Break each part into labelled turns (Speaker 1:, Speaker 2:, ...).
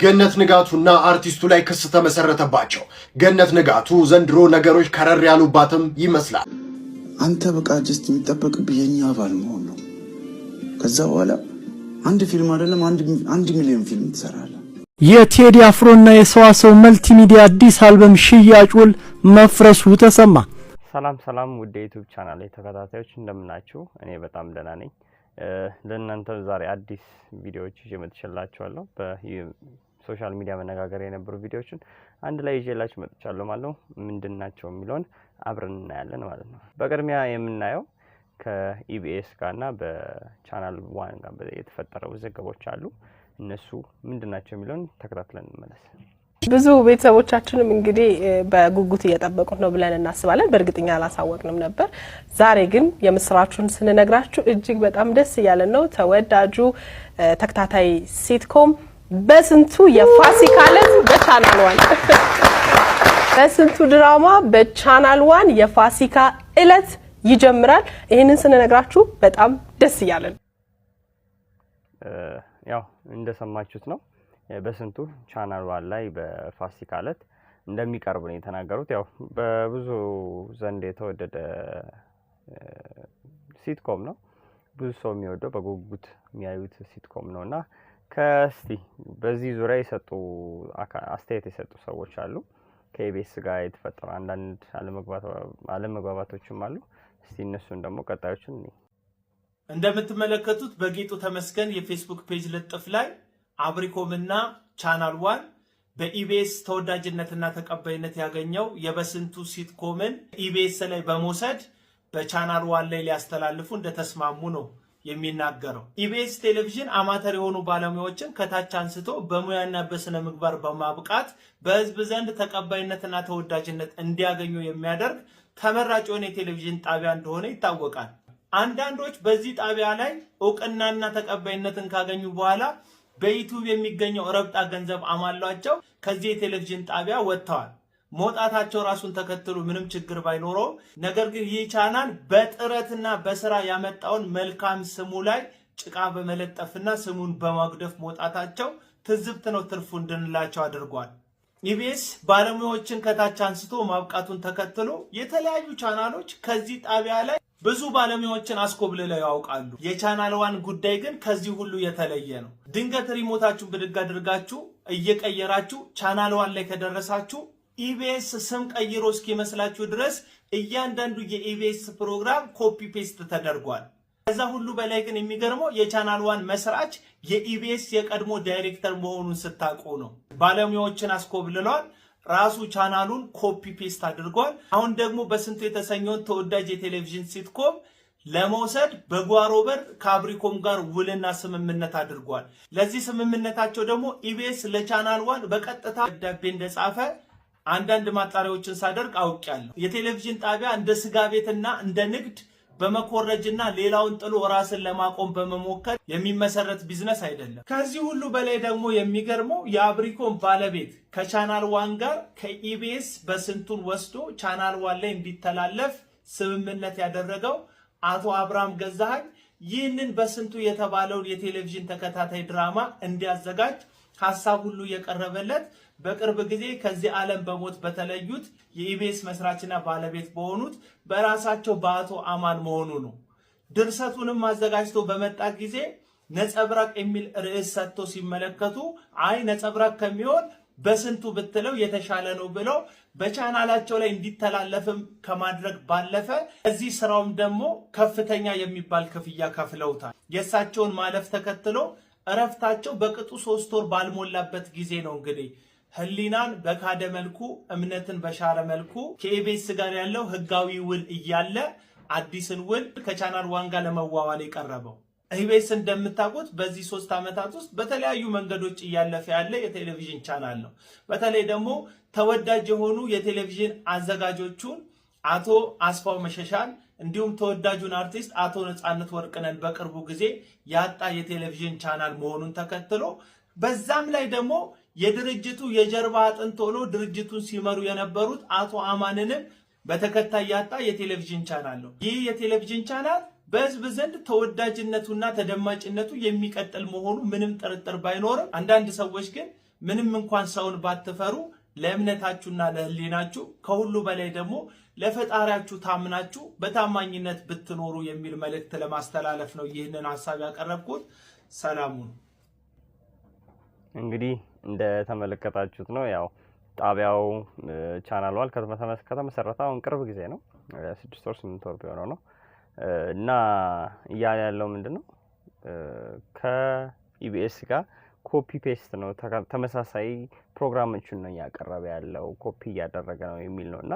Speaker 1: ገነት ንጋቱና አርቲስቱ ላይ ክስ ተመሰረተባቸው። ገነት ንጋቱ ዘንድሮ ነገሮች ከረር ያሉባትም ይመስላል።
Speaker 2: አንተ በቃ ጀስት የሚጠበቅብህ የኛ አባል መሆን ነው። ከዛ በኋላ አንድ ፊልም አይደለም 1 ሚሊዮን ፊልም ትሰራለህ።
Speaker 3: የቴዲ አፍሮና የሰዋሰው መልቲሚዲያ አዲስ አልበም ሽያጭ ውል መፍረሱ ተሰማ።
Speaker 4: ሰላም ውድ የዩቲዩብ ቻናል ተከታታዮች እንደምናችሁ፣ እኔ በጣም ደህና ነኝ። ለእናንተ ዛሬ አዲስ ቪዲዮዎች ይዤ መጥቻለሁ። በሶሻል ሚዲያ መነጋገር የነበሩ ቪዲዮዎችን አንድ ላይ ይዤላችሁ መጥቻለሁ ማለት ነው። ምንድናቸው የሚለውን አብረን እናያለን ማለት ነው። በቅድሚያ የምናየው ከኢቢኤስ ጋርና በቻናል 1 ጋር የተፈጠረው ዘገቦች አሉ። እነሱ ምንድናቸው የሚለውን ተከታትለን እንመለስ።
Speaker 5: ብዙ ቤተሰቦቻችንም እንግዲህ በጉጉት እየጠበቁት ነው ብለን እናስባለን። በእርግጠኛ አላሳወቅንም ነበር። ዛሬ ግን የምስራቹን ስንነግራችሁ እጅግ በጣም ደስ እያለን ነው። ተወዳጁ ተከታታይ ሲትኮም በስንቱ የፋሲካ ዕለት በቻናል 1 በስንቱ ድራማ በቻናል 1 የፋሲካ ዕለት ይጀምራል። ይሄንን ስንነግራችሁ በጣም ደስ እያለን
Speaker 4: ያው እንደሰማችሁት ነው። በስንቱ ቻናል 1 ላይ በፋሲካ ዕለት እንደሚቀርብ ነው የተናገሩት። ያው በብዙ ዘንድ የተወደደ ሲትኮም ነው። ብዙ ሰው የሚወደው በጉጉት የሚያዩት ሲትኮም ነውና ከስቲ በዚህ ዙሪያ የሰጡ አስተያየት የሰጡ ሰዎች አሉ። ከኢቢኤስ ጋር የተፈጠሩ አንዳንድ አለመግባባቶችም አሉ። እስቲ እነሱን ደግሞ ቀጣዮችን
Speaker 6: እንደምትመለከቱት በጌጡ ተመስገን የፌስቡክ ፔጅ ልጥፍ ላይ አብሪኮምና ቻናል 1 በኢቢኤስ ተወዳጅነትና ተቀባይነት ያገኘው የበስንቱ ሲትኮምን ኢቢኤስ ላይ በመውሰድ በቻናል 1 ላይ ሊያስተላልፉ እንደተስማሙ ነው የሚናገረው። ኢቢኤስ ቴሌቪዥን አማተር የሆኑ ባለሙያዎችን ከታች አንስቶ በሙያና በስነ ምግባር በማብቃት በህዝብ ዘንድ ተቀባይነትና ተወዳጅነት እንዲያገኙ የሚያደርግ ተመራጭ የሆነ የቴሌቪዥን ጣቢያ እንደሆነ ይታወቃል። አንዳንዶች በዚህ ጣቢያ ላይ እውቅናና ተቀባይነትን ካገኙ በኋላ በዩቲዩብ የሚገኘው ረብጣ ገንዘብ አማሏቸው ከዚህ የቴሌቪዥን ጣቢያ ወጥተዋል። መውጣታቸው ራሱን ተከትሎ ምንም ችግር ባይኖረው፣ ነገር ግን ይህ ቻናል በጥረትና በስራ ያመጣውን መልካም ስሙ ላይ ጭቃ በመለጠፍና ስሙን በማጉደፍ መውጣታቸው ትዝብት ነው ትርፉ እንድንላቸው አድርጓል። ኢቢኤስ ባለሙያዎችን ከታች አንስቶ ማብቃቱን ተከትሎ የተለያዩ ቻናሎች ከዚህ ጣቢያ ላይ ብዙ ባለሙያዎችን አስኮብልለው ያውቃሉ። የቻናል 1 ጉዳይ ግን ከዚህ ሁሉ የተለየ ነው። ድንገት ሪሞታችሁን ብድግ አድርጋችሁ እየቀየራችሁ ቻናል 1 ላይ ከደረሳችሁ ኢቢኤስ ስም ቀይሮ እስኪመስላችሁ ድረስ እያንዳንዱ የኢቢኤስ ፕሮግራም ኮፒ ፔስት ተደርጓል። ከዛ ሁሉ በላይ ግን የሚገርመው የቻናል 1 መስራች የኢቢኤስ የቀድሞ ዳይሬክተር መሆኑን ስታውቁ ነው። ባለሙያዎችን አስኮብልሏል። ራሱ ቻናሉን ኮፒ ፔስት አድርጓል። አሁን ደግሞ በስንቱ የተሰኘውን ተወዳጅ የቴሌቪዥን ሲትኮም ለመውሰድ በጓሮ በር ከአብሪኮም ጋር ውልና ስምምነት አድርጓል። ለዚህ ስምምነታቸው ደግሞ ኢቢኤስ ለቻናል 1 በቀጥታ ደብዳቤ እንደጻፈ አንዳንድ ማጣሪያዎችን ሳደርግ አውቄያለሁ። የቴሌቪዥን ጣቢያ እንደ ስጋ ቤትና እንደ ንግድ በመኮረጅና ሌላውን ጥሎ ራስን ለማቆም በመሞከር የሚመሰረት ቢዝነስ አይደለም። ከዚህ ሁሉ በላይ ደግሞ የሚገርመው የአብሪኮም ባለቤት ከቻናል 1 ጋር ከኢቢኤስ በስንቱን ወስዶ ቻናል 1 ላይ እንዲተላለፍ ስምምነት ያደረገው አቶ አብርሃም ገዛኸኝ ይህንን በስንቱ የተባለውን የቴሌቪዥን ተከታታይ ድራማ እንዲያዘጋጅ ሐሳብ ሁሉ የቀረበለት በቅርብ ጊዜ ከዚህ ዓለም በሞት በተለዩት የኢቢኤስ መስራችና ባለቤት በሆኑት በራሳቸው በአቶ አማን መሆኑ ነው። ድርሰቱንም አዘጋጅቶ በመጣ ጊዜ ነጸብራቅ የሚል ርዕስ ሰጥቶ ሲመለከቱ አይ ነጸብራቅ ከሚሆን በስንቱ ብትለው የተሻለ ነው ብለው በቻናላቸው ላይ እንዲተላለፍም ከማድረግ ባለፈ እዚህ ስራውም ደግሞ ከፍተኛ የሚባል ክፍያ ከፍለውታል። የእሳቸውን ማለፍ ተከትሎ እረፍታቸው በቅጡ 3 ወር ባልሞላበት ጊዜ ነው እንግዲህ ህሊናን በካደ መልኩ እምነትን በሻረ መልኩ ከኢቢኤስ ጋር ያለው ህጋዊ ውል እያለ አዲስን ውል ከቻናል 1 ጋር ለመዋዋል የቀረበው። ኢቢኤስ እንደምታውቁት በዚህ 3 ዓመታት ውስጥ በተለያዩ መንገዶች እያለፈ ያለ የቴሌቪዥን ቻናል ነው። በተለይ ደግሞ ተወዳጅ የሆኑ የቴሌቪዥን አዘጋጆቹን አቶ አስፋው መሸሻን እንዲሁም ተወዳጁን አርቲስት አቶ ነጻነት ወርቅነን በቅርቡ ጊዜ ያጣ የቴሌቪዥን ቻናል መሆኑን ተከትሎ በዛም ላይ ደግሞ የድርጅቱ የጀርባ አጥንት ሆኖ ድርጅቱን ሲመሩ የነበሩት አቶ አማንንም በተከታይ ያጣ የቴሌቪዥን ቻናል ነው። ይህ የቴሌቪዥን ቻናል በህዝብ ዘንድ ተወዳጅነቱና ተደማጭነቱ የሚቀጥል መሆኑ ምንም ጥርጥር ባይኖርም አንዳንድ ሰዎች ግን ምንም እንኳን ሰውን ባትፈሩ ለእምነታችሁና ለህሊናችሁ ከሁሉ በላይ ደግሞ ለፈጣሪያችሁ ታምናችሁ በታማኝነት ብትኖሩ የሚል መልእክት ለማስተላለፍ ነው ይህንን ሐሳብ ያቀረብኩት። ሰላሙን
Speaker 4: እንግዲህ እንደተመለከታችሁት ነው ያው ጣቢያው ቻናል ዋል ከተመሰረተ አሁን ቅርብ ጊዜ ነው 6 ወር 8 ወር ቢሆነው ነው እና እያለ ያለው ምንድነው ከኢቢኤስ ጋር ኮፒ ፔስት ነው ተመሳሳይ ፕሮግራሞችን ነው ያቀርበ ያለው ኮፒ ያደረገ ነው የሚል ነውና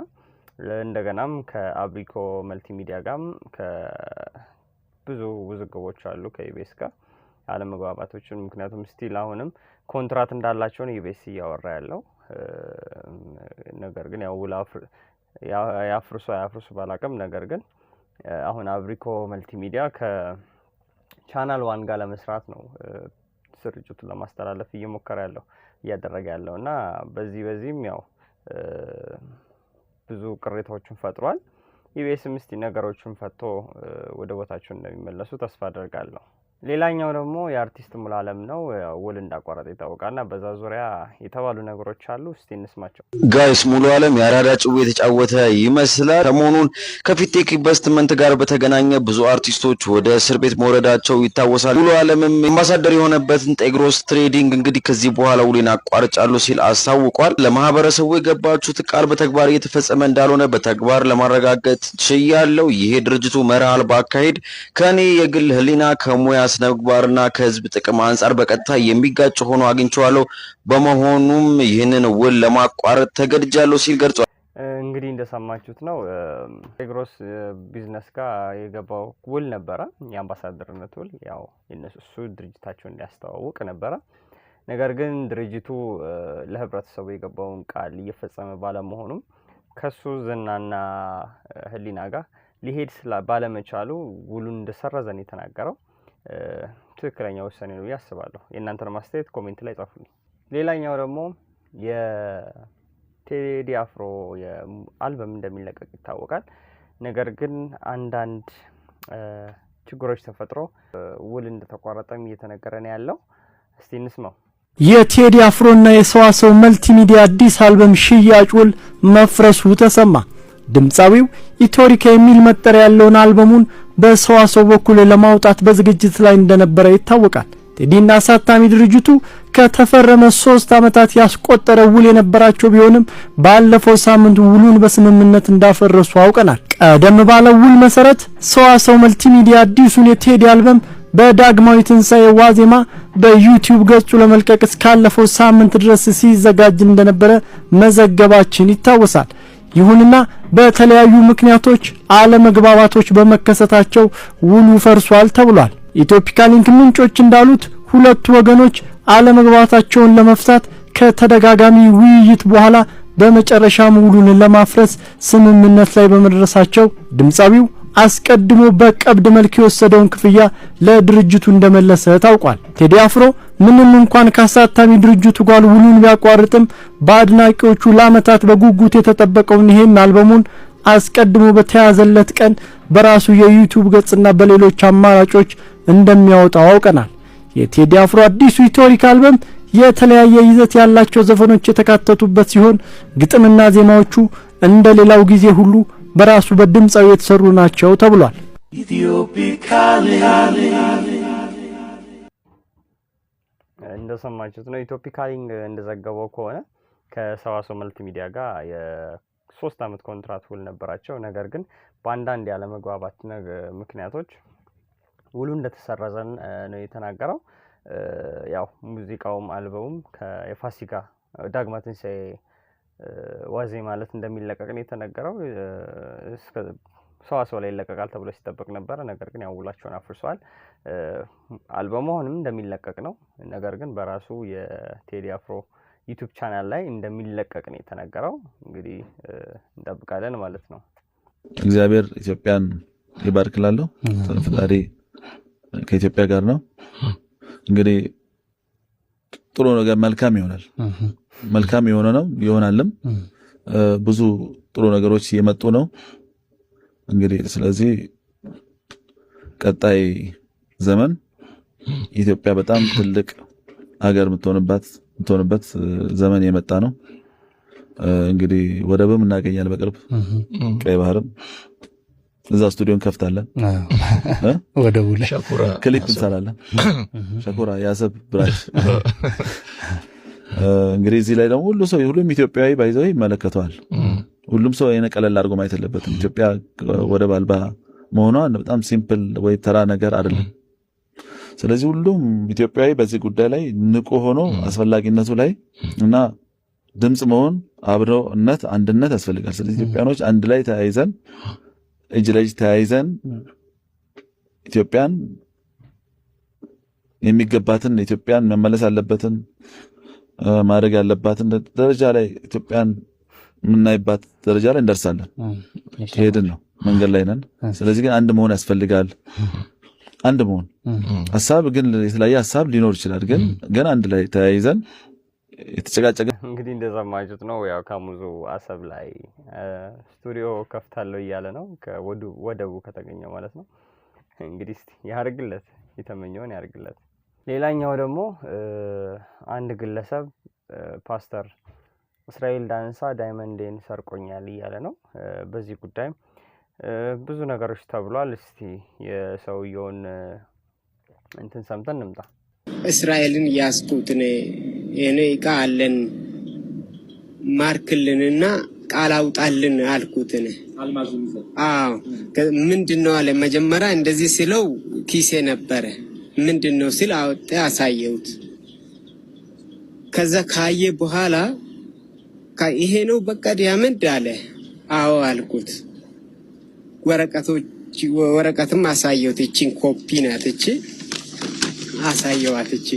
Speaker 4: እንደገናም ከአብሪኮ መልቲሚዲያ ጋርም ከብዙ ውዝግቦች አሉ ከኢቢኤስ ጋር አለመግባባቶችን ምክንያቱም ስቲል አሁንም ኮንትራት እንዳላቸው ነው ኢቢኤስ ያወራ ያለው ነገር ግን ያው ያፍርሱ ባላቀም ነገር ግን አሁን አብሪኮ መልቲሚዲያ ከቻናል ዋን ጋር ለመስራት ነው ስርጭቱን ለማስተላለፍ እየሞከረ ያለው እያደረገ ያለውና በዚህም ያው ብዙ ቅሬታዎችን ፈጥሯል ኢቢኤስም እስቲ ነገሮችን ፈቶ ወደ ቦታቸው እንደሚመለሱ ተስፋ አደርጋለሁ። ሌላኛው ደግሞ የአርቲስት ሙሉዓለም ነው ውል እንዳቋረጠ ይታወቃልና በዛ ዙሪያ የተባሉ ነገሮች አሉ እስቲ እንስማቸው።
Speaker 7: ጋይስ ሙሉዓለም ያራዳ ጭው የተጫወተ ይመስላል። ሰሞኑን ከፊቴክ ኢንቨስትመንት ጋር በተገናኘ ብዙ አርቲስቶች ወደ እስር ቤት መውረዳቸው ይታወሳል። ሙሉዓለምም አምባሳደር የሆነበትን ጤግሮስ ትሬዲንግ እንግዲህ ከዚህ በኋላ ውሌን አቋርጫለሁ ሲል አስታውቋል። ለማህበረሰቡ የገባችሁት ቃል በተግባር እየተፈጸመ እንዳልሆነ በተግባር ለማረጋገጥ ችያለሁ። ይሄ ድርጅቱ መርህ አልባ አካሄድ ከኔ የግል ህሊና ከሙያ ስነምግባርና ከህዝብ ጥቅም አንፃር በቀጥታ የሚጋጭ ሆኖ አግኝቼዋለሁ። በመሆኑም ይህንን ውል ለማቋረጥ ተገድጃለሁ ሲል ገልጿል።
Speaker 4: እንግዲህ እንደሰማችሁት ነው ጤግሮስ ቢዝነስ ጋር የገባው ውል ነበረ የአምባሳደርነት ውል ያው እሱ ድርጅታቸውን እንዲያስተዋውቅ ነበረ። ነገር ግን ድርጅቱ ለህብረተሰቡ የገባውን ቃል እየፈጸመ ባለመሆኑም ከሱ ዝናና ህሊና ጋር ሊሄድ ባለመቻሉ ውሉን እንደሰረዘን የተናገረው ትክክለኛ ውሳኔ ነው ያስባለሁ። የእናንተን ማስተያየት ኮሜንት ላይ ጻፉልኝ። ሌላኛው ደግሞ የቴዲ አፍሮ የአልበም እንደሚለቀቅ ይታወቃል። ነገር ግን አንዳንድ ችግሮች ተፈጥሮ ውል እንደተቋረጠም እየተነገረ ነው ያለው። እስቲ እንስማው።
Speaker 3: የቴዲ አፍሮና የሰዋሰው መልቲሚዲያ አዲስ አልበም ሽያጭ ውል መፍረሱ ተሰማ። ድምጻዊው ኢቶሪካ የሚል መጠሪያ ያለውን አልበሙን በሰዋሰው በኩል ለማውጣት በዝግጅት ላይ እንደነበረ ይታወቃል። ቴዲና አሳታሚ ድርጅቱ ከተፈረመ 3 ዓመታት ያስቆጠረ ውል የነበራቸው ቢሆንም ባለፈው ሳምንት ውሉን በስምምነት እንዳፈረሱ አውቀናል። ቀደም ባለው ውል መሰረት ሰዋሰው መልቲሚዲያ አዲሱን የቴዲ አልበም በዳግማዊ ትንሳኤ ዋዜማ በዩቲዩብ ገጹ ለመልቀቅ እስካለፈው ሳምንት ድረስ ሲዘጋጅ እንደነበረ መዘገባችን ይታወሳል። ይሁንና በተለያዩ ምክንያቶች አለመግባባቶች በመከሰታቸው ውሉ ፈርሷል ተብሏል። ኢትዮፒካ ሊንክ ምንጮች እንዳሉት ሁለቱ ወገኖች አለመግባባታቸውን ለመፍታት ከተደጋጋሚ ውይይት በኋላ በመጨረሻም ውሉን ለማፍረስ ስምምነት ላይ በመድረሳቸው ድምጻዊው አስቀድሞ በቀብድ መልክ የወሰደውን ክፍያ ለድርጅቱ እንደመለሰ ታውቋል። ቴዲ አፍሮ ምንም እንኳን ካሳታሚ ድርጅቱ ጋር ውሉን ቢያቋርጥም በአድናቂዎቹ ለዓመታት በጉጉት የተጠበቀውን ይሄን አልበሙን አስቀድሞ በተያዘለት ቀን በራሱ የዩቲዩብ ገጽና በሌሎች አማራጮች እንደሚያወጣው አውቀናል። የቴዲ አፍሮ አዲሱ ኢቶሪካ አልበም የተለያየ ይዘት ያላቸው ዘፈኖች የተካተቱበት ሲሆን ግጥምና ዜማዎቹ እንደሌላው ጊዜ ሁሉ በራሱ በድምጻው የተሰሩ ናቸው ተብሏል።
Speaker 4: እንደሰማችሁት ነው ኢትዮፒካ ሊንክ እንደዘገበው ከሆነ ከሰዋሰው መልቲሚዲያ ጋር የ3 ዓመት ኮንትራት ውል ነበራቸው። ነገር ግን በአንዳንድ ያለመግባባት ምክንያቶች ውሉ እንደተሰረዘን ነው የተናገረው። ያው ሙዚቃውም አልበሙም ከፋሲካ ዳግማ ትንሳኤ ዋዜ ማለት እንደሚለቀቅ ነው የተነገረው። ሰዋሰው ላይ ይለቀቃል ተብሎ ሲጠበቅ ነበር። ነገር ግን ያው ውላቸውን አፍርሰዋል። አልበሙ አሁንም እንደሚለቀቅ ነው። ነገር ግን በራሱ የቴዲ አፍሮ ዩቲዩብ ቻናል ላይ እንደሚለቀቅ ነው የተነገረው። እንግዲህ እንጠብቃለን ማለት ነው።
Speaker 8: እግዚአብሔር ኢትዮጵያን ይባርክላለሁ። ፈጣሪ ከኢትዮጵያ ጋር ነው። እንግዲህ ጥሩ ነገር መልካም ይሆናል። መልካም የሆነ ነው ይሆናልም። ብዙ ጥሩ ነገሮች እየመጡ ነው። እንግዲህ ስለዚህ ቀጣይ ዘመን ኢትዮጵያ በጣም ትልቅ ሀገር የምትሆንባት እንትሆንበት ዘመን የመጣ ነው። እንግዲህ ወደብም እናገኛለን በቅርብ ቀይ ባህርም እዛ ስቱዲዮን ከፍታለን
Speaker 3: ወደቡ ላይ
Speaker 8: ክሊፕ እንሰራለን። ሸኩራ ያሰብ ብራች እንግዲህ እዚህ ላይ ደግሞ ሁሉም ኢትዮጵያዊ ባይዘው ይመለከተዋል። ሁሉም ሰው ቀለል አድርጎ ማየት የለበትም። ኢትዮጵያ ወደብ አልባ መሆኗ በጣም ሲምፕል ወይ ተራ ነገር አይደለም። ስለዚህ ሁሉም ኢትዮጵያዊ በዚህ ጉዳይ ላይ ንቁ ሆኖ አስፈላጊነቱ ላይ እና ድምጽ መሆን አብሮነት አንድነት ያስፈልጋል። ስለዚህ ኢትዮጵያኖች አንድ ላይ ተያይዘን እጅ ለእጅ ተያይዘን ኢትዮጵያን የሚገባትን ኢትዮጵያን መመለስ ያለበትን ማድረግ ያለባትን ደረጃ ላይ ኢትዮጵያን የምናይባት ደረጃ ላይ እንደርሳለን። ሄድን ነው መንገድ ላይ ነን። ስለዚህ ግን አንድ መሆን ያስፈልጋል። አንድ መሆን ሐሳብ ግን የተለያየ ሐሳብ ሊኖር ይችላል። ግን አንድ ላይ ተያይዘን የተጨቃጨቀ
Speaker 4: እንግዲህ እንደሰማችሁት ነው። ያው ካሙዙ አሰብ ላይ ስቱዲዮ ከፍታለሁ እያለ ነው ከወደቡ ከተገኘ ማለት ነው። እንግዲህ እስቲ ያርግለት፣ የተመኘውን ያርግለት። ሌላኛው ደግሞ አንድ ግለሰብ ፓስተር እስራኤል ዳንሳ ዳይመንዴን ሰርቆኛል እያለ ነው። በዚህ ጉዳይ ብዙ ነገሮች ተብሏል። እስቲ የሰውየውን እንትን ሰምተን እንምጣ።
Speaker 9: እስራኤልን ያስኩትን እኔ ዕቃ አለን ማርክልንና ቃል አውጣልን አልኩትን። አዎ ምንድነው አለ። መጀመሪያ እንደዚህ ሲለው ኪሴ ነበረ። ምንድነው ሲል አወጣ አሳየሁት። ከዛ ካየ በኋላ ይሄ ነው በቃ ዲያመንድ አለ። አዎ አልኩት። ወረቀትም አሳየሁት። እቺን ኮፒ ናት እቺ አሳየዋት። እቺ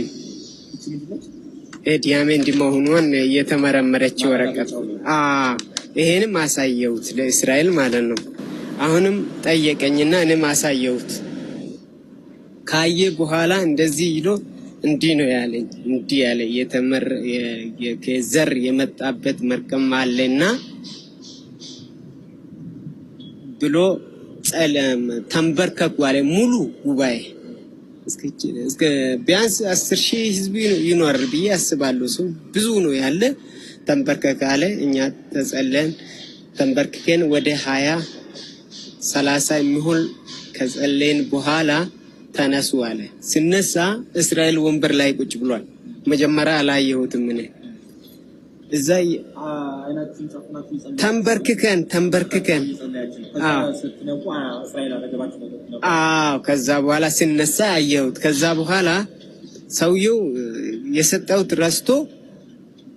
Speaker 9: ዲያመንድ መሆኗን የተመረመረች ወረቀት ይሄንም አሳየሁት ለእስራኤል ማለት ነው። አሁንም ጠየቀኝና እኔም አሳየሁት። ካየ በኋላ እንደዚህ ይሎ እንዲህ ነው ያለኝ። እንዲህ ያለ የዘር የመጣበት መርቀም አለና ብሎ ተንበርከኩ አለ። ሙሉ ጉባኤ እስከ ቢያንስ 10,000 ህዝብ ይኖር ብዬ አስባለሁ። ሰው ብዙ ነው ያለ። ተንበርከክ አለ። እኛ ተጸለን ተንበርከከን ወደ 20-30 የሚሆን ከጸለን በኋላ ተነሱ አለ። ሲነሳ እስራኤል ወንበር ላይ ቁጭ ብሏል። መጀመሪያ አላየሁትም እኔ እዛ ተንበርከከን ከዛ በኋላ ሲነሳ አየሁት። ከዛ በኋላ ሰውየው የሰጠውት ረስቶ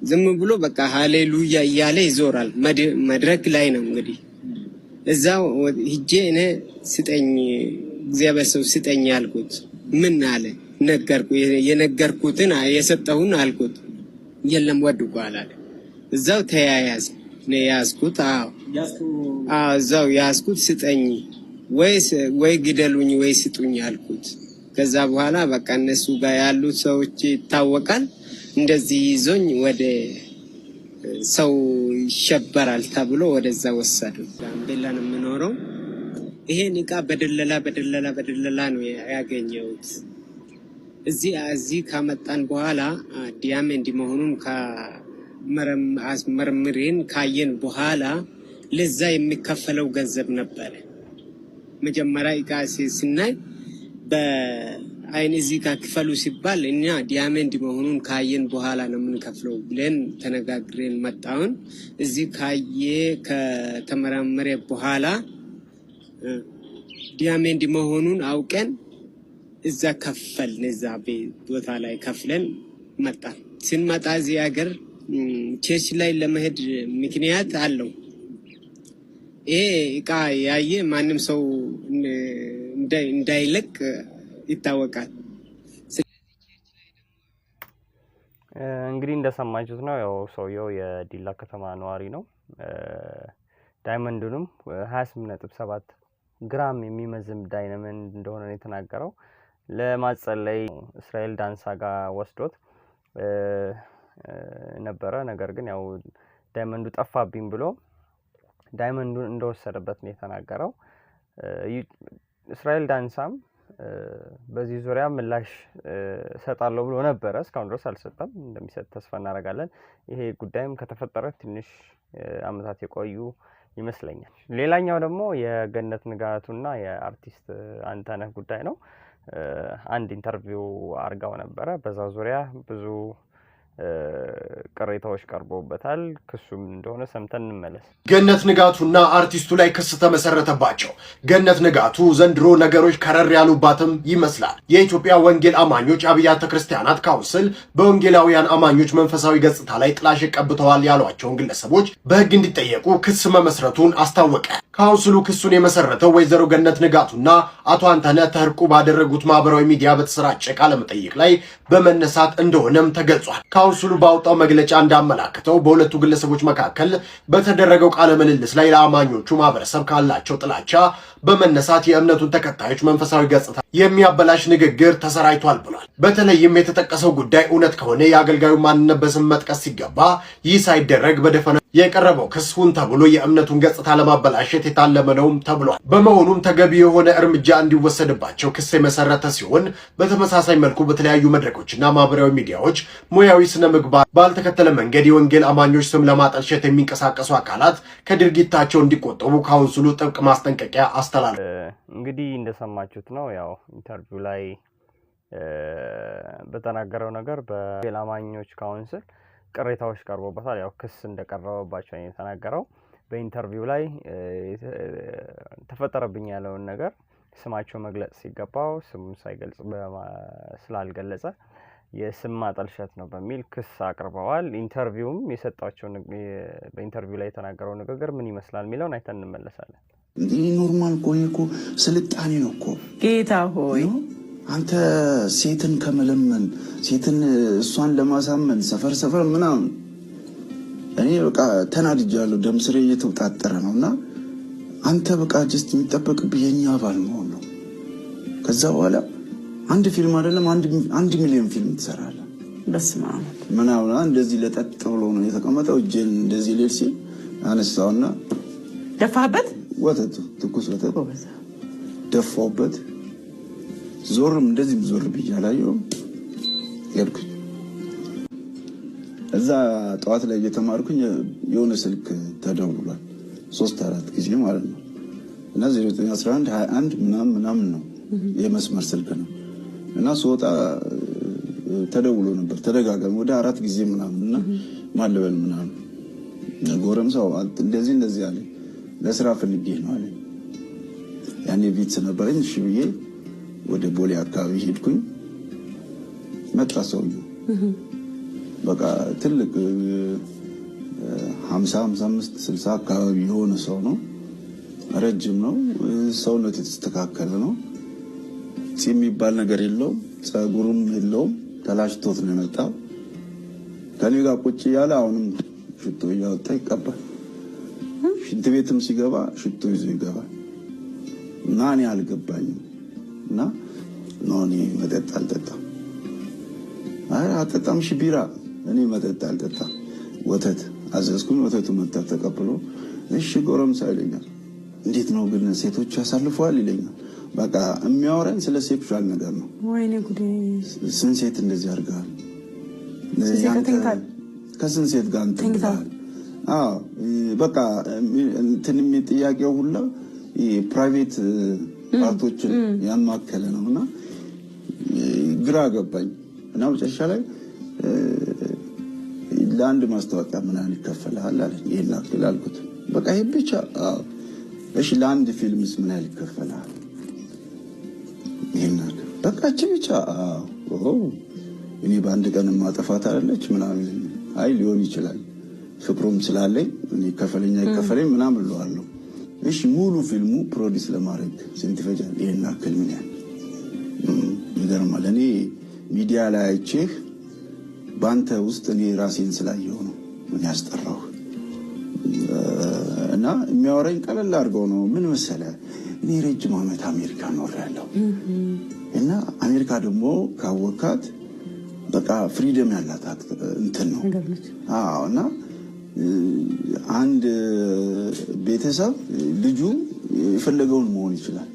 Speaker 9: ዝም ብሎ በቃ ሃሌሉያ እያለ ይዞራል። መድረክ ላይ ነው እንግዲህ። እዛው ሂጄ እኔ ስጠኝ እግዚአብሔር ሰው ስጠኝ አልኩት። ምን አለ ነገርኩ። የነገርኩትን የሰጠሁን አልኩት። የለም ወድቆ አላለ። እዛው ተያያዝ ነው ያስኩት። እዛው ያስኩት። ስጠኝ ወይ ግደሉኝ ወይ ስጡኝ አልኩት። ከዛ በኋላ በቃ እነሱ ጋር ያሉት ሰዎች ይታወቃል። እንደዚህ ይዞኝ ወደ ሰው ይሸበራል ተብሎ ወደዛ ወሰዱ። ጋምቤላ ነው የምኖረው። ይሄን ዕቃ በደለላ ነው ያገኘሁት። እዚህ ካመጣን በኋላ ዲያመንድ መሆኑን መርምሬን ካየን በኋላ ለዛ የሚከፈለው ገንዘብ ነበረ። መጀመሪያ ዕቃ ስናይ በአይን እዚህ ጋር ክፈሉ ሲባል እኛ ዲያመንድ መሆኑን ካየን በኋላ ነው የምንከፍለው ብለን ተነጋግረን መጣውን። እዚህ ከተመረመረ በኋላ ዲያመንድ መሆኑን አውቀን እዛ ከፈልን። እዛ ቦታ ላይ ከፍለን መጣን። ስንመጣ እዚህ ሀገር ቸርች ላይ ለመሄድ ምክንያት አለው። ይሄ ዕቃ ያየ ማንም ሰው እንዳይለቅ ይታወቃል።
Speaker 4: እንግዲህ እንደሰማችሁት ነው። ያው ሰውየው የዲላ ከተማ ነዋሪ ነው። ዳይመንዱንም 28.7 ግራም የሚመዝን ዳይመንድ እንደሆነ ነው የተናገረው። ለማጸለይ እስራኤል ዳንሳ ጋር ወስዶት ነበረ። ነገር ግን ያው ዳይመንዱ ጠፋብኝ ብሎ ዳይመንዱን እንደወሰደበት ነው የተናገረው። እስራኤል ዳንሳም በዚህ ዙሪያ ምላሽ ሰጣለው ብሎ ነበር እስካሁን ድረስ አልሰጠም እንደሚሰጥ ተስፋ እናደርጋለን ይሄ ጉዳይም ከተፈጠረ ትንሽ አመታት የቆዩ ይመስለኛል ሌላኛው ደግሞ የገነት ንጋቱና የአርቲስት አንተነህ ጉዳይ ነው አንድ ኢንተርቪው አርጋው ነበር በዛው ዙሪያ ብዙ ቅሬታዎች ቀርቦበታል ክሱም እንደሆነ ሰምተን እንመለስ
Speaker 1: ገነት ንጋቱና አርቲስቱ ላይ ክስ ተመሰረተባቸው ገነት ንጋቱ ዘንድሮ ነገሮች ከረር ያሉባትም ይመስላል የኢትዮጵያ ወንጌል አማኞች አብያተ ክርስቲያናት ካውንስል በወንጌላውያን አማኞች መንፈሳዊ ገጽታ ላይ ጥላሸት ቀብተዋል ያሏቸውን ግለሰቦች በህግ እንዲጠየቁ ክስ መመስረቱን አስታወቀ ካውንስሉ ክሱን የመሰረተው ወይዘሮ ገነት ንጋቱና አቶ አንተነህ ተርቁ ባደረጉት ማህበራዊ ሚዲያ በተሰራጨ ቃለ መጠይቅ ላይ በመነሳት እንደሆነም ተገልጿል ካውንስሉ ባወጣው መግለጫ እንዳመላከተው በሁለቱ ግለሰቦች መካከል በተደረገው ቃለ ምልልስ ላይ ለአማኞቹ ማህበረሰብ ካላቸው ጥላቻ በመነሳት የእምነቱን ተከታዮች መንፈሳዊ ገጽታ የሚያበላሽ ንግግር ተሰራይቷል ብሏል በተለይም የተጠቀሰው ጉዳይ እውነት ከሆነ የአገልጋዩ ማንነት በስም መጥቀስ ሲገባ ይህ ሳይደረግ በደፈነ የቀረበው ክስ ሁን ተብሎ የእምነቱን ገጽታ ለማበላሸት የታለመ ነው ተብሏል በመሆኑም ተገቢ የሆነ እርምጃ እንዲወሰድባቸው ክስ የመሰረተ ሲሆን በተመሳሳይ መልኩ በተለያዩ መድረኮችና ማህበራዊ ሚዲያዎች ሙያዊ ስነ ምግባር ባልተከተለ መንገድ የወንጌል አማኞች ስም ለማጠልሸት የሚንቀሳቀሱ አካላት ከድርጊታቸው እንዲቆጠቡ ካውንስሉ ጥብቅ ማስጠንቀቂያ አስተላልፏል
Speaker 4: እንግዲህ እንደሰማችሁት ነው ያው ኢንተርቪው ላይ በተናገረው ነገር በወንጌል አማኞች ካውንስል ቅሬታዎች ቀርቦበታል ያው ክስ እንደቀረበባቸው የተናገረው በኢንተርቪው ላይ ተፈጠረብኝ ያለውን ነገር ስማቸው መግለጽ ሲገባው ስሙን ሳይገልጽ ስላልገለጸ የስም ማጠልሸት ነው በሚል ክስ አቅርበዋል ኢንተርቪውም የሰጣቸው በኢንተርቪው ላይ የተናገረው ንግግር ምን ይመስላል ሚለውን አይተን እንመለሳለን
Speaker 2: እንዲህ ኖርማል ቆይኩ ስልጣኔ ነው እኮ
Speaker 10: ጌታ ሆይ
Speaker 2: አንተ ሴትን ከመለመን ሴትን እሷን ለማሳመን ሰፈር ምናምን እኔ በቃ ተናድጃለሁ ደም ስሬ እየተውጣጠረ ነውና አንተ በቃ ጀስት የሚጠበቅብህ የኛ አባል መሆን ነው ከዛ በኋላ አንድ ፊልም አይደለም 1 ሚሊዮን ፊልም ትሰራለህ
Speaker 10: በስመ አብ
Speaker 2: ምናምን እንደዚህ ለጠጥ ብሎ ነው የተቀመጠው እጄን እንደዚህ ሌል ሲል አነሳውና
Speaker 10: ደፋበት
Speaker 2: ወተቱ ትኩስ ወተት ደፋውበት ዞርም እንደዚህ ዞር ብያላየው ያልኩ እዛ ጧት ላይ እየተማርኩኝ የሆነ ስልክ ተደውሏል 3-4 ጊዜ ማለት ነው እና 0911 21 ምናምን ነው የመስመር ስልክ ነው እና ሶጣ ተደውሎ ነበር ተደጋጋሚ ወደ 4 ጊዜ ምናምንና ማለበል ምናምን ጎረምሳው እንደዚህ አለ ለስራ ፈልጌ ነው አለ ያኔ ቪትስ ነበርኝ እሺ ብዬ ወደ ቦሌ አካባቢ ሄድኩኝ መጣ ሰውዬው በቃ ትልቅ 50-55-60 አካባቢ የሆነ ሰው ነው ረጅም ነው ሰውነት የተስተካከለ ነው ጺም የሚባል ነገር የለውም ጸጉሩም የለውም ተላሽቶት ነው የመጣው ከኔ ጋር ቁጭ ያለ አሁንም ሽቶ ያወጣ ይቀባል ሽንት ቤትም ሲገባ ሽቶ ይዞ ይገባል እና እኔ አልገባኝም እና ኖኒ መጠጥ አልጠጣም አጠጣም ቢራ እኔ መጠጥ አልጠጣም ወተት አዘዝኩኝ ወተቱ መጣ ተቀብሎ እሺ ጎረምሳ ይለኛል እንዴት ነው ግን ሴቶች ያሳልፈዋል ይለኛል በቃ የሚያወራኝ ስለ ሴክሹዋል ነገር ነው
Speaker 10: ወይኔ ጉዴ
Speaker 2: ስንት ሴት እንደዚህ አድርጋል ከስንት ሴት ጋር እንተንታል በቃ እንትን ጥያቄው ሁላ ፕራይቬት ፓርቶችን ያማከለ ነውና ግራ ገባኝ እና መጨረሻ ላይ ለአንድ ማስታወቂያ ምን ያህል ይከፈላል አለ ይሄን አክል አልኩት በቃ ይሄ ብቻ እሺ ለአንድ ፊልምስ ምን ያህል ይከፈላል ይሄን በቃ እቺ ብቻ እኔ በአንድ ቀን ማጠፋት አይደለች ምናምን አይ ሊሆን ይችላል ፍቅሩም ስላለኝ እኔ ይከፈለኝ ምናምን ልዋለሁ እሺ ሙሉ ፊልሙ ፕሮዲዩስ ለማድረግ ስንት ይፈጃል ይሄን አክል ምን ያህል ይገርማል እኔ ሚዲያ ላይ አይቼህ ባንተ ውስጥ እኔ ራሴን ስላየው ነው ምን ያስጠራው እና የሚያወራኝ ቀለል አድርገው ነው ምን መሰለ እኔ ረጅም ዓመት አሜሪካ ኖሬያለሁ እና አሜሪካ ደግሞ ካወካት በቃ ፍሪደም ያላት እንትን ነው እና አንድ ቤተሰብ ልጁ የፈለገውን መሆን ይችላል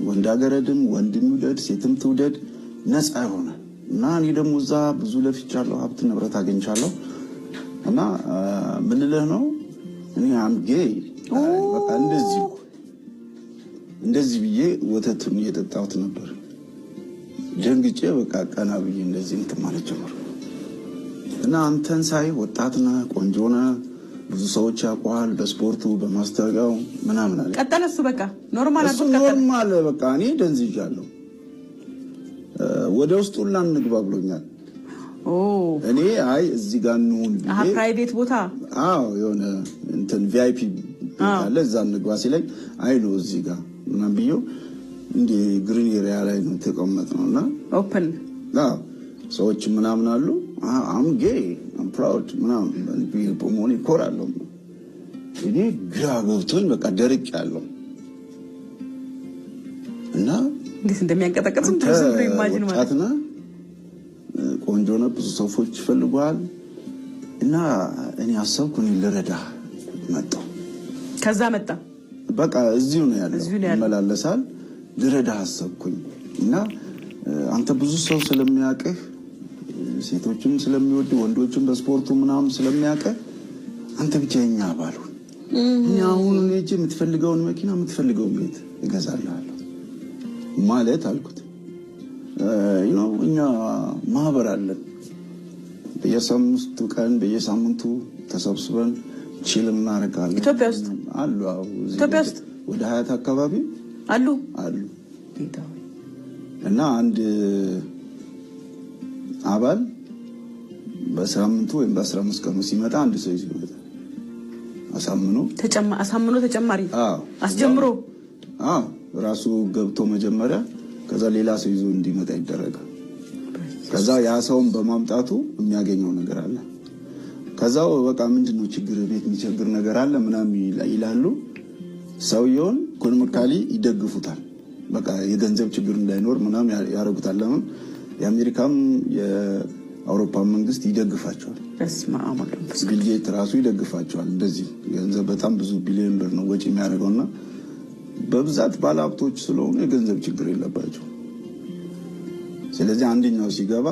Speaker 2: ወንድ አገረድም ወንድም ይውደድ ሴትም ትውደድ ነፃ ይሆናል። እና እኔ ደግሞ እዛ ብዙ ለፍቻለሁ፣ ሀብት ንብረት አገኝቻለሁ። እና ምን ልልህ ነው እኔ አምጌ በቃ እንደዚህ ብዬ ወተቱን እየጠጣሁት ነበር። ደንግጬ በቃ ቀና ብዬ እንደዚህ እንትን ማለት ጀመርኩ። እና አንተን ሳይ ወጣት ነህ፣ ቆንጆ ነህ፣ ብዙ ሰዎች ያውቁሃል በስፖርቱ በማስታወቂያው ምናምን አለ።
Speaker 10: ቀጠለ እሱ በቃ ኖርማል
Speaker 2: በቃ እኔ ደንዝጃለሁ። ወደ ውስጡ ሁላ እንግባ ብሎኛል። እኔ አይ እዚህ ጋር እንሁን ብዬ
Speaker 10: ፕራይቬት ቦታ
Speaker 2: የሆነ እንትን ቪአይፒ አለ እዛ እንግባ ሲለኝ አይ ነው እዚህ ጋር ምናምን ብዬው እንደ ግሪን ኤሪያ ላይ ነው ተቀመጥነውና
Speaker 10: ኦፕን
Speaker 2: ሰዎች ምናምን አሉ። አም ጌይ አም ፕራውድ ምናምን በመሆኔ እኮራለሁ። እኔ ግራ ገብቶኝ በቃ ደርቄያለሁ። እና
Speaker 10: እንዴት እንደሚያንቀጠቅጥ ኢማጂን ማለት
Speaker 2: ነው። ቆንጆ ነው፣ ብዙ ሰዎች ይፈልጓል። እና እኔ አሰብኩ እኔ ልረዳህ መጣሁ።
Speaker 10: ከዛ መጣ
Speaker 2: በቃ እዚሁ ነው ያለው፣ ይመላለሳል። ልረዳህ አሰብኩኝ። እና አንተ ብዙ ሰው ስለሚያውቅህ ሴቶችም ስለሚወድ ወንዶችም በስፖርቱ ምናምን ስለሚያውቅህ አንተ ብቻ የኛ አባል ሁን። እኔ አሁን እኔ የምትፈልገውን መኪና የምትፈልገውን ቤት እገዛልሃለሁ ማለት አልኩት። እኛ ማህበር አለን። በየሳምንቱ ተሰብስበን ቺል እናደርጋለን።
Speaker 10: ኢትዮጵያ ውስጥ
Speaker 2: አሉ። ወደ 20 አካባቢ
Speaker 10: አሉ።
Speaker 2: እና አንድ አባል በሳምንቱ ወይም በ15 ቀኑ ሲመጣ አንድ ሰው ይዞ ይመጣል። አሳምኖ ተጨማሪ አስጀምሮ ራሱ ገብቶ መጀመሪያ ከዛ ሌላ ሰው ይዞ እንዲመጣ ይደረጋል። ከዛ ያ ሰውን በማምጣቱ የሚያገኘው ነገር አለ። ከዛው በቃ ምንድነው ችግር ቤት የሚቸግር ነገር አለ ምናምን ይላሉ። ሰውየውን ኢኮኖሚካሊ ይደግፉታል። በቃ የገንዘብ ችግር እንዳይኖር ምናምን ያረጉታል። ለምን የአሜሪካም የአውሮፓ መንግስት ይደግፋቸዋል። ቢል ጌት ራሱ ይደግፋቸዋል። እንደዚህ ገንዘብ በጣም ብዙ ቢሊዮን ብር ነው ወጪ የሚያደርገውና በብዛት ባለሀብቶች ስለሆኑ የገንዘብ ችግር የለባቸው። ስለዚህ አንደኛው ሲገባ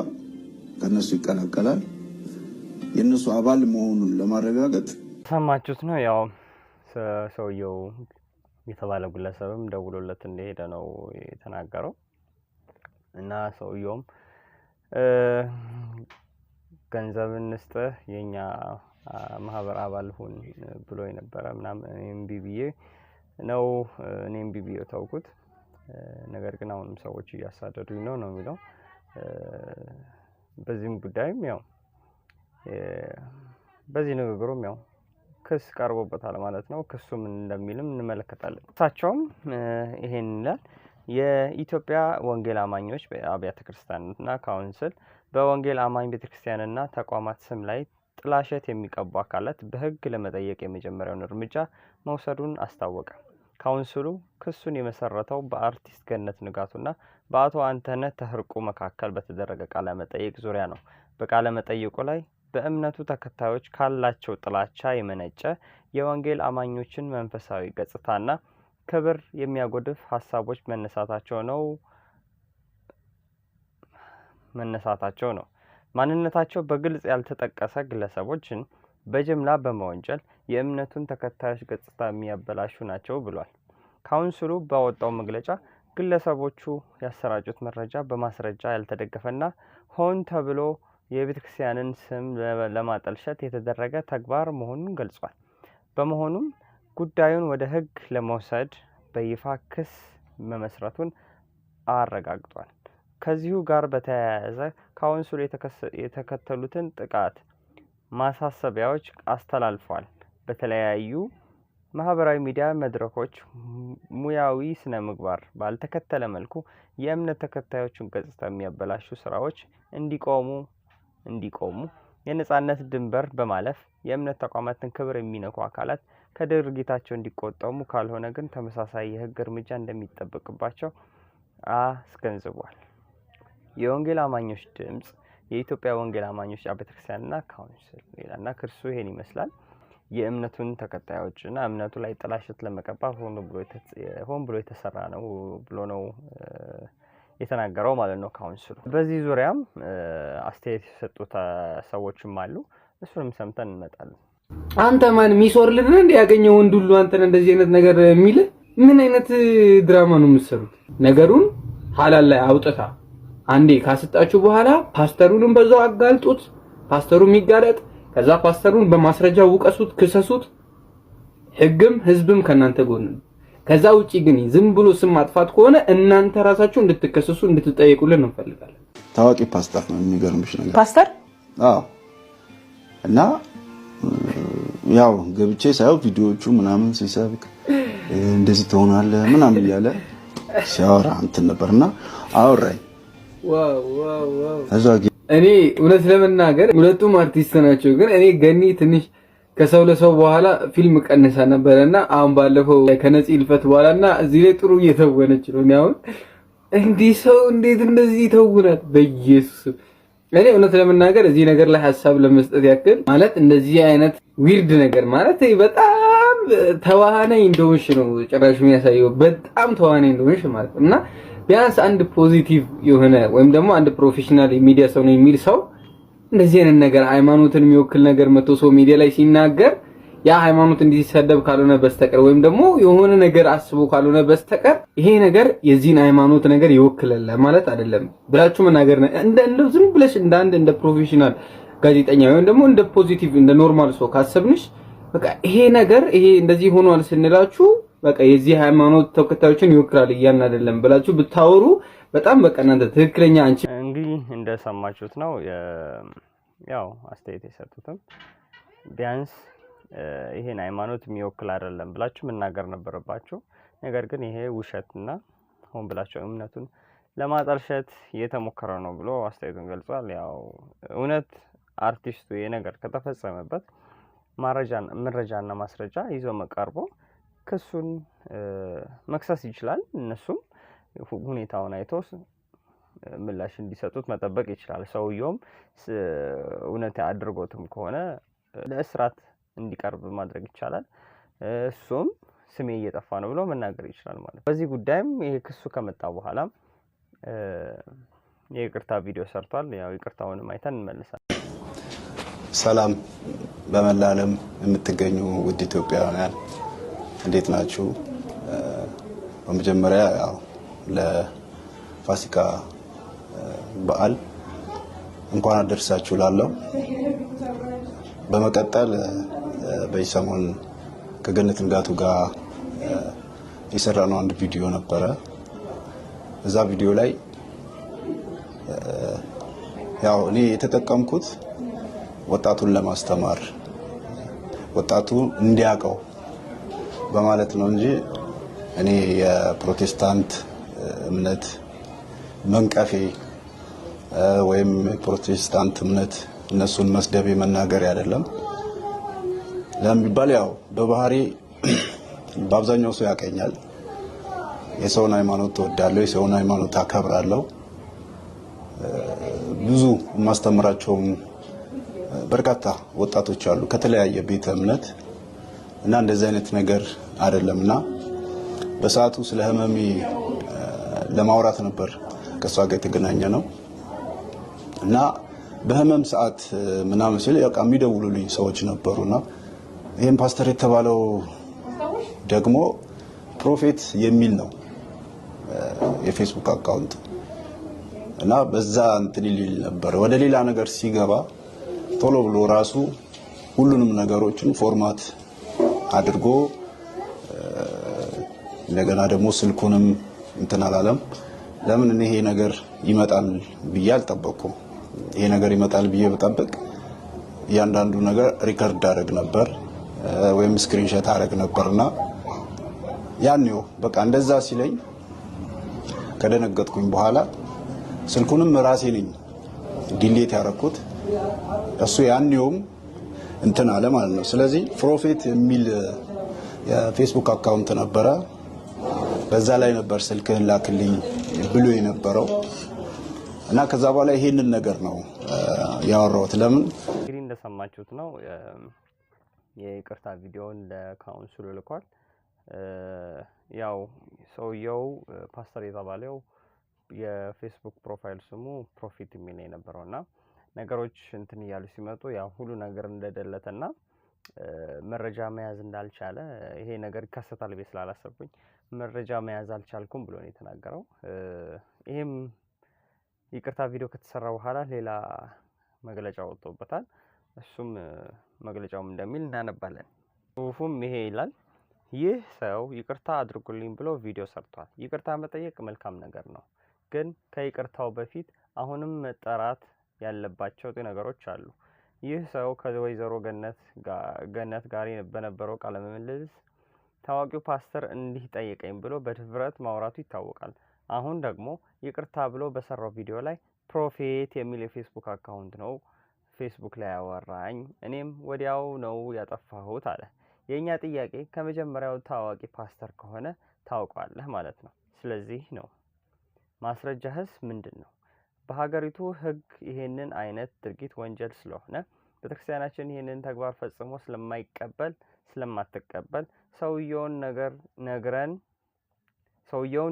Speaker 2: ከነሱ ይቀላቀላል። የነሱ አባል መሆኑን ለማረጋገጥ
Speaker 4: ሰማችሁት ነው። ያው ሰውየው የተባለ ግለሰብም ደውሎለት እንደሄደ ነው የተናገረው። እና ሰውየውም ገንዘብን ስጥህ የኛ ማህበር አባል ሁን ብሎ የነበረ ምናምን እምቢ ብዬ ነው እኔም ቢቢዮ ታውቁት። ነገር ግን አሁንም ሰዎች እያሳደዱኝ ነው የሚለው። በዚህም ጉዳይም ያው በዚህ ንግግሩም ያው ክስ ቀርቦበታል ማለት ነው። ክሱ ምን እንደሚልም እንመለከታለን። እሳቸውም ይሄን ይላል። የኢትዮጵያ ወንጌል አማኞች በአብያተ ክርስቲያናትና ካውንስል በወንጌል አማኝ ቤተክርስቲያንና ተቋማት ስም ላይ ጥላሸት የሚቀቡ አካላት በህግ ለመጠየቅ የመጀመሪያውን እርምጃ መውሰዱን አስታወቀ። ካውንስሉ ክሱን የመሰረተው በአርቲስት ገነት ንጋቱና በአቶ አንተነህ ተህርቁ መካከል በተደረገ ቃለ መጠይቅ ዙሪያ ነው። በቃለ መጠይቁ ላይ በእምነቱ ተከታዮች ካላቸው ጥላቻ የመነጨ የወንጌል አማኞችን መንፈሳዊ ገጽታና ክብር የሚያጎድፍ ሐሳቦች መነሳታቸው ነው። ማንነታቸው በግልጽ ያልተጠቀሰ ግለሰቦችን በጅምላ በመወንጀል የእምነቱን ተከታዮች ገጽታ የሚያበላሹ ናቸው ብሏል። ካውንስሉ ባወጣው መግለጫ ግለሰቦቹ ያሰራጩት መረጃ በማስረጃ ያልተደገፈና ሆን ተብሎ የቤተክርስቲያንን ስም ለማጠልሸት የተደረገ ተግባር መሆኑን ገልጿል። በመሆኑም ጉዳዩን ወደ ህግ ለመውሰድ በይፋ ክስ መመስረቱን አረጋግጧል። ከዚሁ ጋር በተያያዘ ካውንስሉ የተከተሉትን ጥቃት ማሳሰቢያዎች አስተላልፏል። በተለያዩ ማህበራዊ ሚዲያ መድረኮች ሙያዊ ስነ ምግባር ባልተከተለ መልኩ የእምነት ተከታዮችን ገጽታ የሚያበላሹ ስራዎች እንዲቆሙ የነጻነት ድንበር በማለፍ የእምነት ተቋማትን ክብር የሚነኩ አካላት ከድርጊታቸው እንዲቆጠሙ፣ ካልሆነ ግን ተመሳሳይ የህግ እርምጃ እንደሚጠበቅባቸው አስገንዝቧል። የወንጌል አማኞች ድምጽ የኢትዮጵያ ወንጌል አማኞች ቤተክርስቲያንና ካውንስል ሌላና ክሱ ይሄን ይመስላል። የእምነቱን ተከታዮች እና እምነቱ ላይ ጥላሸት ለመቀባት ሆን ብሎ የተሰራ ነው ብሎ ነው የተናገረው ማለት ነው ካውንስሉ። በዚህ ዙሪያም አስተያየት የሰጡት ሰዎችም አሉ። እሱንም ሰምተን እንመጣለን።
Speaker 11: አንተ ማን ሚስወርልድ እንደ ያገኘው ወንድ ሁሉ አንተን እንደዚህ አይነት ነገር የሚል ምን አይነት ድራማ ነው የምትሰሩት? ነገሩን ሐላል ላይ አውጥታ አንዴ ካስጣችሁ በኋላ ፓስተሩንም በዛው አጋልጡት፣ ፓስተሩ የሚጋለጥ ከዛ ፓስተሩን በማስረጃ ውቀሱት፣ ክሰሱት። ህግም ህዝብም ከናንተ ጎን ነው። ከዛ ውጪ ግን ዝም ብሎ ስም ማጥፋት ከሆነ እናንተ ራሳችሁ እንድትከሰሱ እንድትጠየቁልን እንፈልጋለን።
Speaker 2: ታዋቂ ፓስተር ነው የሚገርምሽ ነገር
Speaker 10: ፓስተር
Speaker 2: አዎ። እና ያው ገብቼ ሳይው ቪዲዮዎቹ ምናምን ሲሰብክ እንደዚህ ትሆናለህ ምናምን እያለ ሲያወራ እንትን ነበርና አወራኝ። ዋው
Speaker 11: እኔ እውነት ለመናገር ሁለቱም አርቲስት ናቸው፣ ግን እኔ ገኒ ትንሽ ከሰው ለሰው በኋላ ፊልም ቀነሳ ነበርና አሁን ባለፈው ከነፂ ልፈት በኋላና እዚህ ላይ ጥሩ እየተወነች ነው። አሁን እንዲህ ሰው እንዴት እንደዚህ ይተውናል? በኢየሱስ እኔ እውነት ለመናገር እዚህ ነገር ላይ ሐሳብ ለመስጠት ያክል ማለት እንደዚህ አይነት ዊርድ ነገር ማለት በጣም ተዋናይ እንደሆንሽ ነው ጭራሽ የሚያሳየው። በጣም ተዋናይ እንደሆንሽ ማለት እና ቢያንስ አንድ ፖዚቲቭ የሆነ ወይም ደግሞ አንድ ፕሮፌሽናል የሚዲያ ሰው ነው የሚል ሰው እንደዚህ አይነት ነገር ሃይማኖትን የሚወክል ነገር መጥቶ ሰው ሚዲያ ላይ ሲናገር ያ ሃይማኖት እንዲሰደብ ካልሆነ በስተቀር ወይም ደግሞ የሆነ ነገር አስቦ ካልሆነ በስተቀር ይሄ ነገር የዚህን ሃይማኖት ነገር ይወክላል ማለት አይደለም ብላችሁ መናገር ነው። እንደው ዝም ብለሽ እንደ ፕሮፌሽናል ጋዜጠኛ ወይም ደግሞ እንደ ፖዚቲቭ እንደ ኖርማል ሰው ካሰብንሽ በቃ ይሄ ነገር ይሄ እንደዚህ ሆኗል ስንላችሁ በቃ የዚህ ሃይማኖት ተከታዮችን ይወክላል እያልን አይደለም ብላችሁ ብታወሩ በጣም በቃ እናንተ ትክክለኛ አንቺ
Speaker 4: እንግዲህ እንደሰማችሁት ነው። ያው አስተያየት የሰጡትም ቢያንስ ይሄን ሃይማኖት የሚወክል አይደለም ብላችሁ መናገር ነበረባችሁ። ነገር ግን ይሄ ውሸትና ሆን ብላችሁ እምነቱን ለማጠልሸት እየተሞከረ ነው ብሎ አስተያየቱን ገልጿል። ያው እውነት አርቲስቱ ይሄ ነገር ከተፈጸመበት መረጃና ማስረጃ ይዞ መቀርቦ ክሱን መክሰስ ይችላል። እነሱም ሁኔታውን አይቶ ምላሽ እንዲሰጡት መጠበቅ ይችላል። ሰውየውም እውነት አድርጎትም ከሆነ ለእስራት እንዲቀርብ ማድረግ ይቻላል። እሱም ስሜ እየጠፋ ነው ብሎ መናገር ይችላል ማለት ነው። በዚህ ጉዳይም ይሄ ክሱ ከመጣ በኋላ የይቅርታ ቪዲዮ ሰርቷል። ያው ይቅርታውንም አይተን እንመለሳለን።
Speaker 2: ሰላም በመላ ዓለም የምትገኙ ውድ ኢትዮጵያውያን እንዴት ናችሁ? በመጀመሪያ ያው ለፋሲካ በዓል እንኳን አደረሳችሁ ላለው። በመቀጠል በዚህ ሰሞን ከገነት ንጋቱ ጋር የሰራነው አንድ ቪዲዮ ነበረ። እዛ ቪዲዮ ላይ ያው እኔ የተጠቀምኩት ወጣቱን ለማስተማር ወጣቱ እንዲያውቀው በማለት ነው እንጂ እኔ የፕሮቴስታንት እምነት መንቀፌ ወይም ፕሮቴስታንት እምነት እነሱን መስደቤ መናገር አይደለም። ለምን ቢባል ያው በባህሪ በአብዛኛው ሰው ያቀኛል። የሰውን ሃይማኖት ተወዳለሁ፣ የሰውን ሃይማኖት አከብራለሁ። ብዙ የማስተምራቸው በርካታ ወጣቶች አሉ ከተለያየ ቤተ እምነት እና እንደዚህ አይነት ነገር አይደለምና በሰዓቱ ስለ ህመሜ ለማውራት ነበር ከሷ ጋር የተገናኘ ነው እና በህመም ሰዓት ምናምን ሲል ያው የሚደውሉልኝ ሰዎች ነበሩና ይሄን ፓስተር የተባለው ደግሞ ፕሮፌት የሚል ነው የፌስቡክ አካውንት እና በዛ እንትን ይል ነበር። ወደ ሌላ ነገር ሲገባ ቶሎ ብሎ ራሱ ሁሉንም ነገሮችን ፎርማት አድርጎ እንደገና ደግሞ ስልኩንም እንትን አላለም። ለምን እኔ ይሄ ነገር ይመጣል ብዬ አልጠበቅኩም። ይሄ ነገር ይመጣል ብዬ በጠብቅ እያንዳንዱ ነገር ሪከርድ አደረግ ነበር ወይም ስክሪንሾት አደረግ ነበርና ያኔው በቃ እንደዛ ሲለኝ ከደነገጥኩኝ በኋላ ስልኩንም ራሴ ነኝ ዲሌት ያደረኩት። እሱ ያኔውም እንትን አለ ማለት ነው። ስለዚህ ፕሮፌት የሚል የፌስቡክ አካውንት ነበረ። በዛ ላይ ነበር ስልክህን ላክልኝ ብሎ የነበረው እና ከዛ በኋላ ይሄንን ነገር ነው ያወራሁት። ለምን
Speaker 4: እንግዲህ እንደሰማችሁት ነው የይቅርታ ቪዲዮን ለካውንስሉ ልኳል። ያው ሰውየው ፓስተር የተባለው የፌስቡክ ፕሮፋይል ስሙ ፕሮፊት የሚል የነበረውና ነገሮች እንትን እያሉ ሲመጡ ያው ሁሉ ነገር እንደደለተና መረጃ መያዝ እንዳልቻለ ይሄ ነገር ይከሰታል ብዬ ስላላሰብኩኝ መረጃ መያዝ አልቻልኩም ብሎ ነው የተናገረው። ይሄም ይቅርታ ቪዲዮ ከተሰራ በኋላ ሌላ መግለጫ ወጥቶበታል። እሱም መግለጫውም እንደሚል እናነባለን። ጽሁፉም ይሄ ይላል። ይህ ሰው ይቅርታ አድርጉልኝ ብሎ ቪዲዮ ሰርቷል። ይቅርታ መጠየቅ መልካም ነገር ነው፣ ግን ከይቅርታው በፊት አሁንም መጠራት ያለባቸው ነገሮች አሉ። ይህ ሰው ከወይዘሮ ገነት ጋር በነበረው ቃለ ምልልስ ታዋቂው ፓስተር እንዲህ ጠየቀኝ ብሎ በድፍረት ማውራቱ ይታወቃል። አሁን ደግሞ ይቅርታ ብሎ በሰራው ቪዲዮ ላይ ፕሮፌት የሚል የፌስቡክ አካውንት ነው ፌስቡክ ላይ ያወራኝ፣ እኔም ወዲያው ነው ያጠፋሁት አለ። የኛ ጥያቄ ከመጀመሪያው ታዋቂ ፓስተር ከሆነ ታውቋለህ ማለት ነው። ስለዚህ ነው ማስረጃህስ ምንድነው? በሀገሪቱ ሕግ ይሄንን አይነት ድርጊት ወንጀል ስለሆነ ቤተክርስቲያናችን ይሄንን ተግባር ፈጽሞ ስለማትቀበል ሰውየውን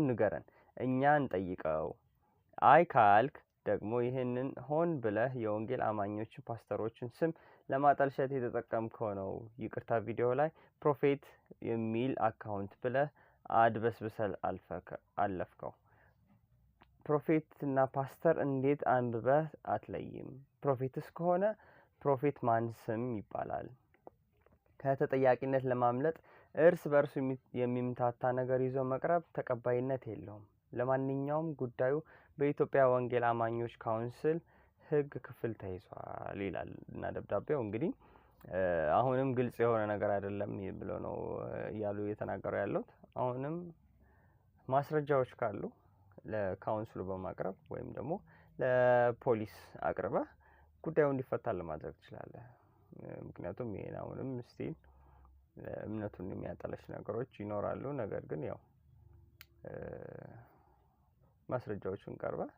Speaker 4: ንገረን፣ እኛ እንጠይቀው። አይ ካልክ ደግሞ ይሄንን ሆን ብለህ የወንጌል አማኞች ፓስተሮችን ስም ለማጠልሸት የተጠቀምከው ነው። ይቅርታ ቪዲዮ ላይ ፕሮፌት የሚል አካውንት ብለህ አድበስብሰል አለፍከው። ፕሮፌት እና ፓስተር እንዴት አንብበህ አትለይም? ፕሮፌትስ ከሆነ ፕሮፌት ማን ስም ይባላል? ከተጠያቂነት ለማምለጥ እርስ በርሱ የሚምታታ ነገር ይዞ መቅረብ ተቀባይነት የለውም። ለማንኛውም ጉዳዩ በኢትዮጵያ ወንጌል አማኞች ካውንስል ሕግ ክፍል ተይዟል ይላል እና ደብዳቤው እንግዲህ አሁንም ግልጽ የሆነ ነገር አይደለም ብሎ ነው እያሉ እየተናገሩ ያሉት። አሁንም ማስረጃዎች ካሉ ለካውንስሉ በማቅረብ ወይም ደግሞ ለፖሊስ አቅርበህ ጉዳዩ እንዲፈታ ለማድረግ ትችላለህ። ምክንያቱም ይሄን አሁንም ስቲል እምነቱን የሚያጠለሽ ነገሮች ይኖራሉ። ነገር ግን ያው ማስረጃዎችን ቀርበህ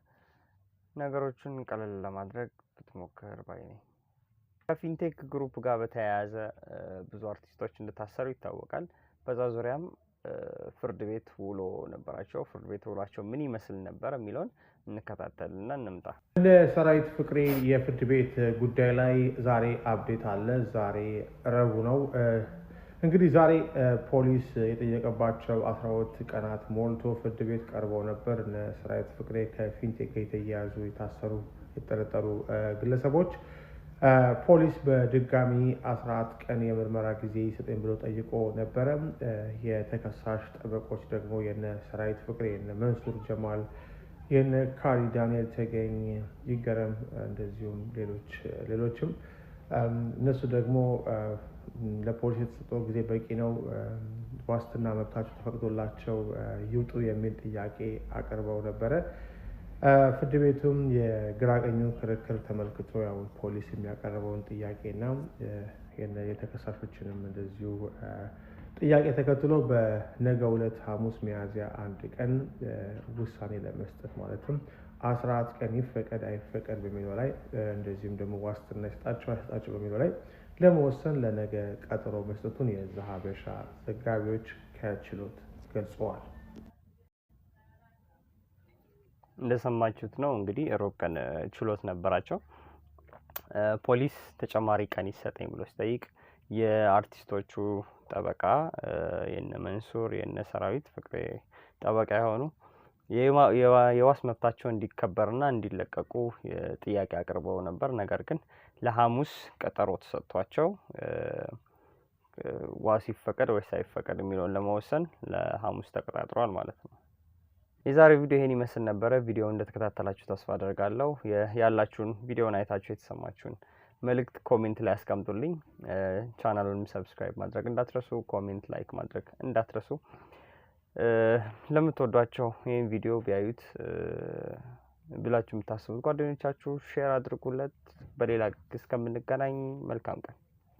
Speaker 4: ነገሮችን ቀለል ለማድረግ ብትሞክር ባይ ነኝ። ከፊንቴክ ግሩፕ ጋር በተያያዘ ብዙ አርቲስቶች እንደታሰሩ ይታወቃል። በዛ ዙሪያም ፍርድ ቤት ውሎ ነበራቸው። ፍርድ ቤት ውሏቸው ምን ይመስል ነበር የሚለውን እንከታተልና እንምጣ።
Speaker 12: ለሰራዊት ፍቅሬ የፍርድ ቤት ጉዳይ ላይ ዛሬ አፕዴት አለ። ዛሬ ረቡዕ ነው። እንግዲህ ዛሬ ፖሊስ የጠየቀባቸው 12 ቀናት ሞልቶ ፍርድ ቤት ቀርበው ነበር። እነ ሰራዊት ፍቅሬ ከፊንቴክ የተያያዙ የታሰሩ የተጠረጠሩ ግለሰቦች ፖሊስ በድጋሚ 14 ቀን የምርመራ ጊዜ ይሰጠኝ ብሎ ጠይቆ ነበረ። የተከሳሽ ጠበቆች ደግሞ የነ ሰራዊት ፍቅሬ፣ የነ መንሱር ጀማል፣ የነ ካሪ ዳንኤል ተገኝ፣ ይገረም እንደዚሁም ሌሎችም እነሱ ደግሞ ለፖሊስ የተሰጠው ጊዜ በቂ ነው፣ ዋስትና መብታቸው ተፈቅዶላቸው ይውጡ የሚል ጥያቄ አቅርበው ነበረ። ፍርድ ቤቱም የግራ ቀኙን ክርክር ተመልክቶ ያው ፖሊስ የሚያቀርበውን ጥያቄና የተከሳሾችንም እንደዚሁ ጥያቄ ተከትሎ በነገው ዕለት ሐሙስ ሚያዝያ 1 ቀን ውሳኔ ለመስጠት ማለትም 14 ቀን ይፈቀድ አይፈቀድ በሚለው ላይ እንደዚሁም ደግሞ ዋስትና ይሰጣቸው አይሰጣቸው በሚለው ላይ ለመወሰን ለነገ ቀጠሮ መስጠቱን የዘሀበሻ ዘጋቢዎች ከችሎት ገልጸዋል።
Speaker 4: እንደሰማችሁት ነው እንግዲህ ሮብ ቀን ችሎት ነበራቸው። ፖሊስ ተጨማሪ ቀን ይሰጠኝ ብሎ ሲጠይቅ የአርቲስቶቹ ጠበቃ የነ መንሱር የነ ሰራዊት ፍቅሬ ጠበቃ የሆኑ የዋስ መብታቸው እንዲከበርና እንዲለቀቁ ጥያቄ አቅርበው ነበር። ነገር ግን ለሐሙስ ቀጠሮ ተሰጥቷቸው ዋስ ይፈቀድ ወይስ አይፈቀድ የሚለውን ለመወሰን ለሐሙስ ተቀጣጥሯል ማለት ነው። የዛሬው ቪዲዮ ይሄን ይመስል ነበረ። ቪዲዮውን እንደተከታተላችሁ ተስፋ አደርጋለሁ። ያላችሁን ቪዲዮውን አይታችሁ የተሰማችሁን መልእክት ኮሜንት ላይ አስቀምጡልኝ። ቻናሉንም ሰብስክራይብ ማድረግ እንዳትረሱ፣ ኮሜንት ላይክ ማድረግ እንዳትረሱ። ለምትወዷቸው ይህን ቪዲዮ ቢያዩት ብላችሁ የምታስቡት ጓደኞቻችሁ ሼር አድርጉለት። በሌላ እስከምንገናኝ መልካም ቀን።